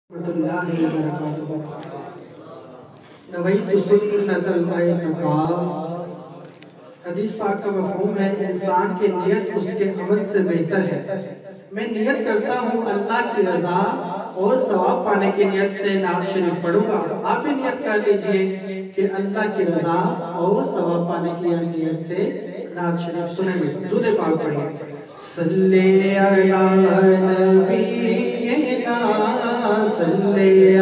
ورحمۃ اللہ وبرکاتہ۔ نویت سنت الاعتکاف۔ حدیث پاک کا مفہوم ہے انسان کی نیت اس کے عمل سے بہتر ہے۔ میں نیت کرتا ہوں اللہ کی رضا اور ثواب پانے کی نیت سے نعت شریف پڑھوں گا۔ آپ بھی نیت کر لیجئے کہ اللہ کی رضا اور ثواب پانے کی نیت سے نعت شریف سنیں گے۔ درود پاک پڑھیں۔ صلی علی نبینا صلی